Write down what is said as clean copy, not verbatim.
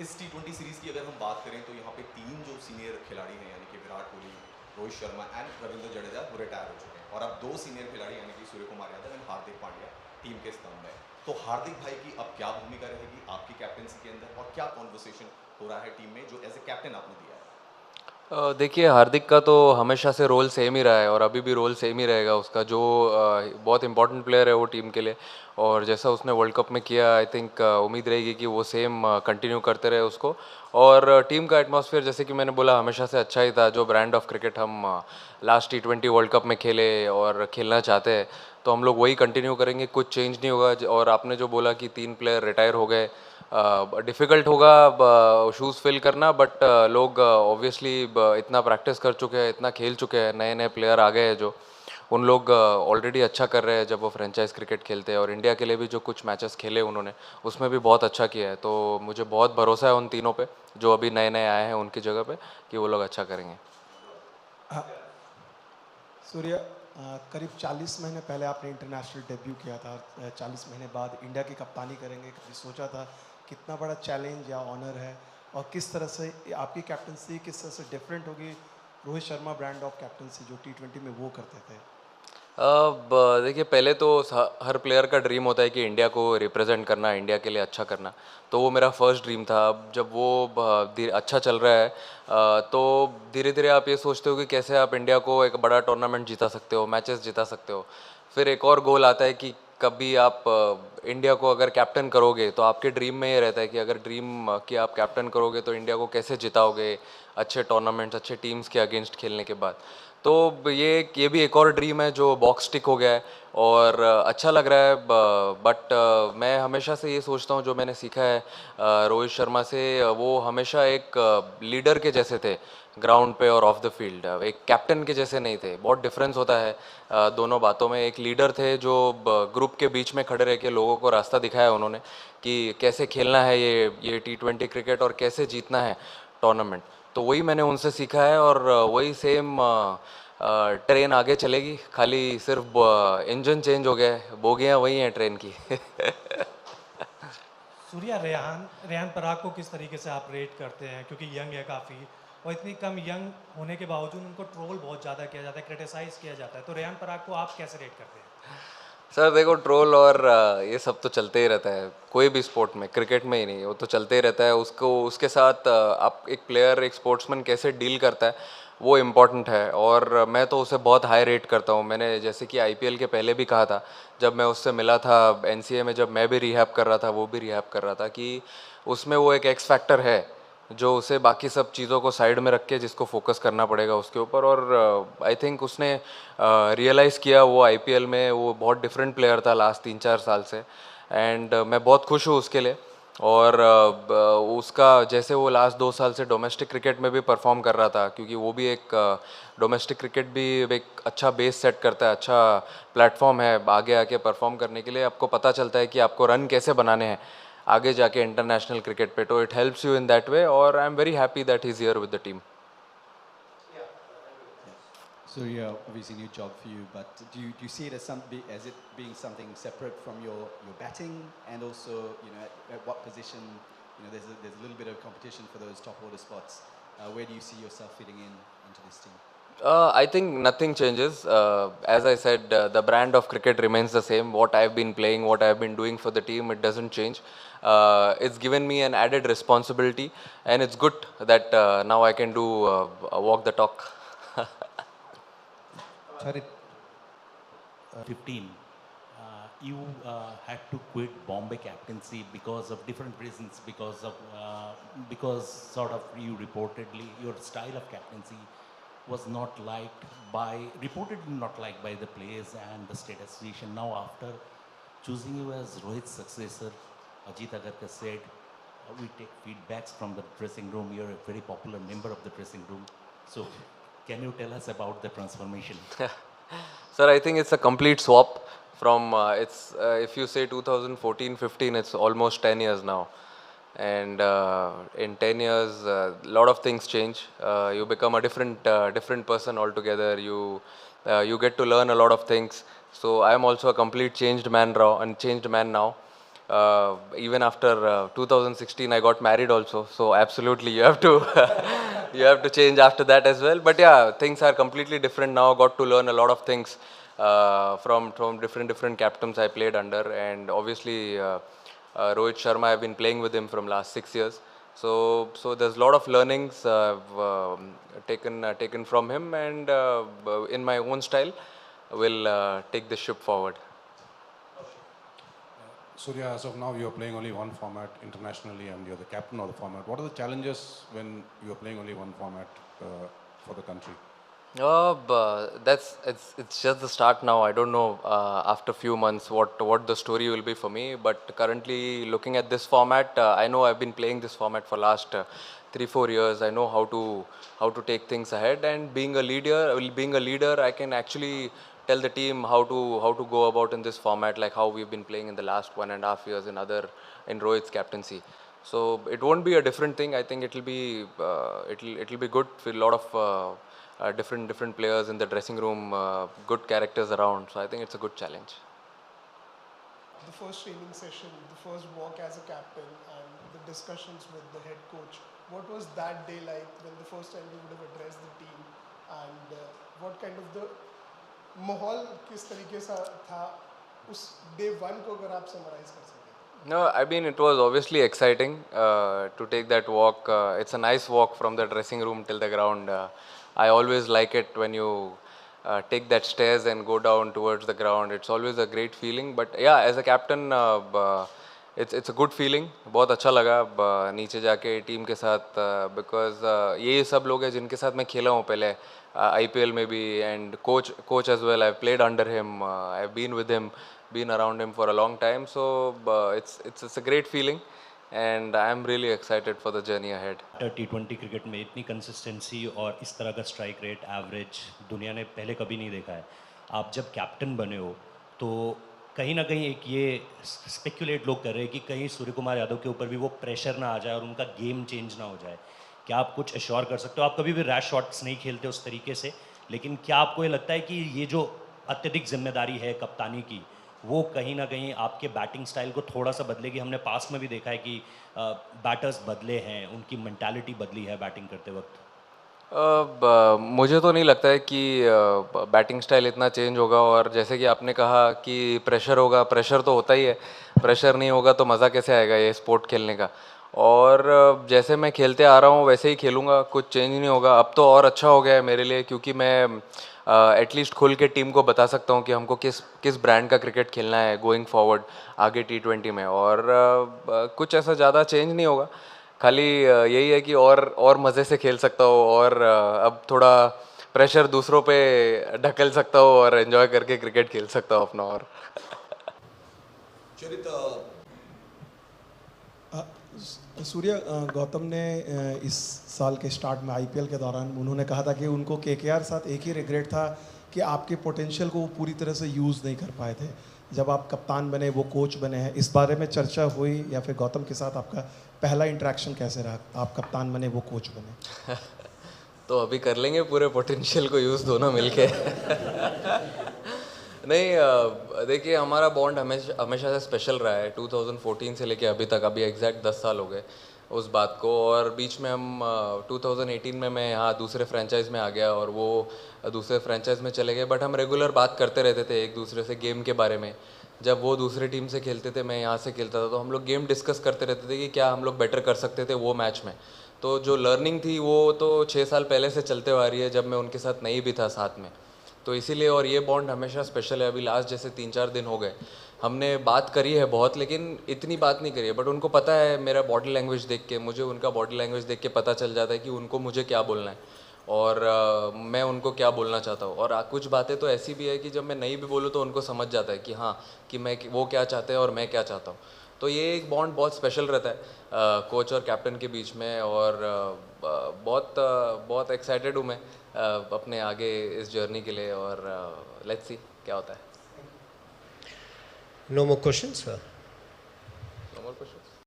इस T20 series की अगर हम बात करें तो यहाँ पे 3 जो सीनियर खिलाड़ी हैं यानी कि विराट कोहली, रोहित शर्मा एंड रविंद्र जडेजा वो रिटायर हो चुके हैं और अब 2 सीनियर खिलाड़ी यानी कि Suryakumar Yadav and Hardik Pandya team के स्तंभ हैं। तो हार्दिक भाई की अब क्या भूमिका रहेगी आपकी कैप्टनसी के अंदर और क्या कॉन्वर्सेशन हो रहा है टीम में जो एज ए कैप्टन आपने दिया है? देखिए हार्दिक का तो हमेशा से रोल सेम ही रहा है और अभी भी रोल सेम ही रहेगा उसका जो बहुत इंपॉर्टेंट प्लेयर है वो टीम के लिए। और जैसा उसने वर्ल्ड कप में किया आई थिंक उम्मीद रहेगी कि वो सेम कंटिन्यू करते रहे उसको। और टीम का एटमॉस्फेयर जैसे कि मैंने बोला हमेशा से अच्छा ही था। जो ब्रांड ऑफ क्रिकेट हम लास्ट T20 वर्ल्ड कप में खेले और खेलना चाहते हैं तो हम लोग वही कंटिन्यू करेंगे, कुछ चेंज नहीं होगा। और आपने जो बोला कि 3 प्लेयर रिटायर हो गए, डिफ़िकल्ट होगा शूज़ फिल करना, बट लोग ऑब्वियसली इतना प्रैक्टिस कर चुके हैं, इतना खेल चुके हैं, नए नए प्लेयर आ गए हैं जो उन लोग ऑलरेडी अच्छा कर रहे हैं जब वो फ्रेंचाइज क्रिकेट खेलते हैं। और इंडिया के लिए भी जो कुछ मैचेस खेले उन्होंने उसमें भी बहुत अच्छा किया है। तो मुझे बहुत भरोसा है उन तीनों पे जो अभी नए नए आए हैं उनकी जगह पे कि वो लोग अच्छा करेंगे। सूर्य, करीब 40 महीने पहले आपने इंटरनेशनल डेब्यू किया था। 40 महीने बाद इंडिया की कप्तानी करेंगे, कभी सोचा था? कितना बड़ा चैलेंज या ऑनर है और किस तरह से आपकी कैप्टनसी किस तरह से डिफरेंट होगी Rohit Sharma brand of captaincy जो T20 में वो करते थे? अब देखिए पहले तो हर प्लेयर का ड्रीम होता है कि इंडिया को रिप्रेजेंट करना, इंडिया के लिए अच्छा करना। तो वो मेरा फर्स्ट ड्रीम था। अब जब वो अच्छा चल रहा है तो धीरे धीरे आप ये सोचते हो कि कैसे आप इंडिया को एक बड़ा टूर्नामेंट जीता सकते हो, मैचेस जीता सकते हो। फिर एक और गोल आता है कि कभी आप इंडिया को अगर कैप्टन करोगे तो आपके ड्रीम में ये रहता है कि अगर ड्रीम कि आप कैप्टन करोगे तो इंडिया को कैसे जिताओगे अच्छे टूर्नामेंट्स, अच्छे टीम्स के अगेंस्ट खेलने के बाद। तो ये भी एक और ड्रीम है जो बॉक्स टिक हो गया है और अच्छा लग रहा है। बट मैं हमेशा से ये सोचता हूँ जो मैंने सीखा है रोहित शर्मा से, वो हमेशा एक लीडर के जैसे थे ग्राउंड पे और ऑफ द फील्ड। एक कैप्टन के जैसे नहीं थे। बहुत डिफरेंस होता है दोनों बातों में। एक लीडर थे जो ग्रुप के बीच में खड़े रह के लोगों को रास्ता दिखाया उन्होंने कि कैसे खेलना है ये T20 क्रिकेट और कैसे जीतना है टूर्नामेंट। तो वही मैंने उनसे सीखा है और वही सेम ट्रेन आगे चलेगी। खाली सिर्फ इंजन चेंज हो गया है, बोगियाँ वही हैं ट्रेन की। सूर्या, रेहान रेहान पराग को किस तरीके से आप रेट करते हैं, क्योंकि यंग है काफ़ी और इतनी कम यंग होने के बावजूद उनको ट्रोल बहुत ज़्यादा किया जाता है, क्रिटिसाइज़ किया जाता है, तो रेहान पराग को आप कैसे रेट करते हैं? सर देखो ट्रोल और ये सब तो चलते ही रहता है कोई भी स्पोर्ट में, क्रिकेट में ही नहीं, वो तो चलते ही रहता है। उसको उसके साथ आप एक प्लेयर एक स्पोर्ट्समैन कैसे डील करता है वो इम्पॉर्टेंट है। और मैं तो उसे बहुत हाई रेट करता हूँ। मैंने जैसे कि IPL के पहले भी कहा था, जब मैं उससे मिला था NCA में, जब मैं भी रिहैब कर रहा था वो भी रिहैब कर रहा था, कि उसमें वो एक एक्स फैक्टर है जो उसे बाकी सब चीज़ों को साइड में रख के जिसको फोकस करना पड़ेगा उसके ऊपर। और आई थिंक उसने रियलाइज़ किया वो IPL में। वो बहुत डिफरेंट प्लेयर था लास्ट 3-4 साल से एंड मैं बहुत खुश हूँ उसके लिए। और उसका जैसे वो लास्ट 2 साल से डोमेस्टिक क्रिकेट में भी परफॉर्म कर रहा था, क्योंकि वो भी एक डोमेस्टिक क्रिकेट भी एक अच्छा बेस सेट करता है, अच्छा प्लेटफॉर्म है आगे आके परफॉर्म करने के लिए। आपको पता चलता है कि आपको रन कैसे बनाने हैं आगे जाके इंटरनेशनल क्रिकेट पे। तो it helps you in that way और I am very happy that he is here with the team. So yeah, obviously new job for you, but do you see it as as it being something separate from your batting, and also at what position there's a little bit of competition for those top order spots. Where do you see yourself fitting in into this team? I think nothing changes. As I said, the brand of cricket remains the same. What I've been playing, what I've been doing for the team, it doesn't change. It's given me an added responsibility, and it's good that now I can do walk the talk. Sorry. 15, you had to quit Bombay captaincy because of different reasons, because sort of you reportedly your style of captaincy was not liked by reportedly not liked by the players and the state association. Now after choosing you as Rohit's successor, Ajit Agarkar said, we take feedbacks from the dressing room. You're a very popular member of the dressing room. So can you tell us about the transformation? Sir, I think it's a complete swap from it's if you say 2014-15, it's almost 10 years now. And in 10 years, a lot of things change. You become a different person altogether. You get to learn a lot of things. So I am also a complete changed man now, and changed man now. Even after 2016, I got married also. So absolutely, you have to you have to change after that as well. But yeah, things are completely different now. Got to learn a lot of things from different captains I played under, and obviously Rohit Sharma. I've been playing with him from last 6 years. So there's a lot of learnings I've taken from him, and in my own style, will take the ship forward. Surya, as of now, you are playing only one format internationally and you're the captain of the format. What are the challenges when you are playing only one format for the country? It's just the start now. I don't know after few months what the story will be for me. But currently, looking at this format, I know I've been playing this format for last 3-4 years. I know how to take things ahead. And being a leader, I can actually tell the team how to go about in this format, like how we've been playing in the last 1.5 years in Rohit's captaincy. So it won't be a different thing. I think it'll be good with a lot of different players in the dressing room, good characters around. So I think it's a good challenge. The first training session, the first walk as a captain, and the discussions with the head coach. What was that day like when the first time you would have addressed the team, and what kind of the माहौल किस तरीके से था उस day 1 को अगर आप summarize कर सकें? No, I mean, it was obviously exciting to take that walk. It's a nice walk from the dressing room till the ground. I always like it when you take that stairs and go down towards the ground. It's always a great feeling. But yeah, as a captain, it's a good feeling. बहुत अच्छा लगा नीचे जाके team के साथ, because ये सब लोग हैं जिनके साथ मैं खेला हूँ पहले IPL में भी, and coach as well. I've played under him. I've been with him, been around him for a long time. So it's a great feeling, and I'm really excited for the journey ahead. T20 cricket में इतनी consistency और इस तरह का strike rate average दुनिया ने पहले कभी नहीं देखा है. आप जब कैप्टन बने हो तो कहीं ना कहीं एक ये स्पेकुलेट लोग कर रहे हैं कि कहीं सूर्य कुमार यादव के ऊपर भी वो प्रेशर ना आ जाए और उनका गेम चेंज ना हो जाए. क्या आप कुछ एश्योर कर सकते हो? आप कभी भी रैश शॉट्स नहीं खेलते उस तरीके से, लेकिन क्या आपको ये लगता है कि ये जो अत्यधिक जिम्मेदारी है कप्तानी की, वो कहीं ना कहीं आपके बैटिंग स्टाइल को थोड़ा सा बदलेगी? हमने पास में भी देखा है कि बैटर्स बदले हैं, उनकी मेंटालिटी बदली है बैटिंग करते वक्त. मुझे तो नहीं लगता है कि बैटिंग स्टाइल इतना चेंज होगा. और जैसे कि आपने कहा कि प्रेशर होगा, प्रेशर तो होता ही है. प्रेशर नहीं होगा तो मज़ा कैसे आएगा ये स्पोर्ट खेलने का. और जैसे मैं खेलते आ रहा हूँ वैसे ही खेलूँगा, कुछ चेंज नहीं होगा. अब तो और अच्छा हो गया है मेरे लिए, क्योंकि मैं एटलीस्ट खुल के टीम को बता सकता हूँ कि हमको किस ब्रांड का क्रिकेट खेलना है गोइंग फॉरवर्ड आगे T20 में. और कुछ ऐसा ज़्यादा चेंज नहीं होगा. खाली यही है कि और मज़े से खेल सकता हो, और अब थोड़ा प्रेशर दूसरों पे ढकल सकता हो और एंजॉय करके क्रिकेट खेल सकता हो अपना. और चरित सूर्य, गौतम ने इस साल के स्टार्ट में IPL के दौरान उन्होंने कहा था कि उनको KKR साथ एक ही रिग्रेट था कि आपके पोटेंशियल को वो पूरी तरह से यूज़ नहीं कर पाए थे. जब आप कप्तान बने, वो कोच बने हैं, इस बारे में चर्चा हुई, या फिर गौतम के साथ आपका पहला इंटरेक्शन कैसे रहा? आप कप्तान बने, वो कोच बने. तो अभी कर लेंगे पूरे पोटेंशियल को यूज़ दोनों मिलके. नहीं, देखिए हमारा बॉन्ड हमेशा से स्पेशल रहा है. 2014 से लेके अभी तक, अभी एग्जैक्ट 10 साल हो गए उस बात को. और बीच में हम 2018 में मैं यहाँ दूसरे फ्रेंचाइज में आ गया और वो दूसरे फ्रेंचाइज में चले गए. बट हम रेगुलर बात करते रहते थे एक दूसरे से गेम के बारे में. जब वो दूसरे टीम से खेलते थे, मैं यहाँ से खेलता था, तो हम लोग गेम डिस्कस करते रहते थे कि क्या हम लोग बेटर कर सकते थे वो मैच में. तो जो लर्निंग थी वो तो 6 साल पहले से चलते आ रही है, जब मैं उनके साथ नहीं भी था साथ में. तो इसीलिए, और ये बॉन्ड हमेशा स्पेशल है. अभी लास्ट जैसे 3-4 दिन हो गए, हमने बात करी है बहुत, लेकिन इतनी बात नहीं करी है. बट उनको पता है, मेरा बॉडी लैंग्वेज देख के, मुझे उनका बॉडी लैंग्वेज देख के पता चल जाता है कि उनको मुझे क्या बोलना है और मैं उनको क्या बोलना चाहता हूँ. और कुछ बातें तो ऐसी भी है कि जब मैं नहीं भी बोलूँ तो उनको समझ जाता है कि हाँ, कि वो क्या चाहते हैं और मैं क्या चाहता हूँ. तो ये एक बॉन्ड बहुत स्पेशल रहता है कोच और कैप्टन के बीच में. और बहुत एक्साइटेड हूँ मैं अपने आगे इस जर्नी के लिए. और लेट्स सी क्या होता है. No more questions, sir. No more questions.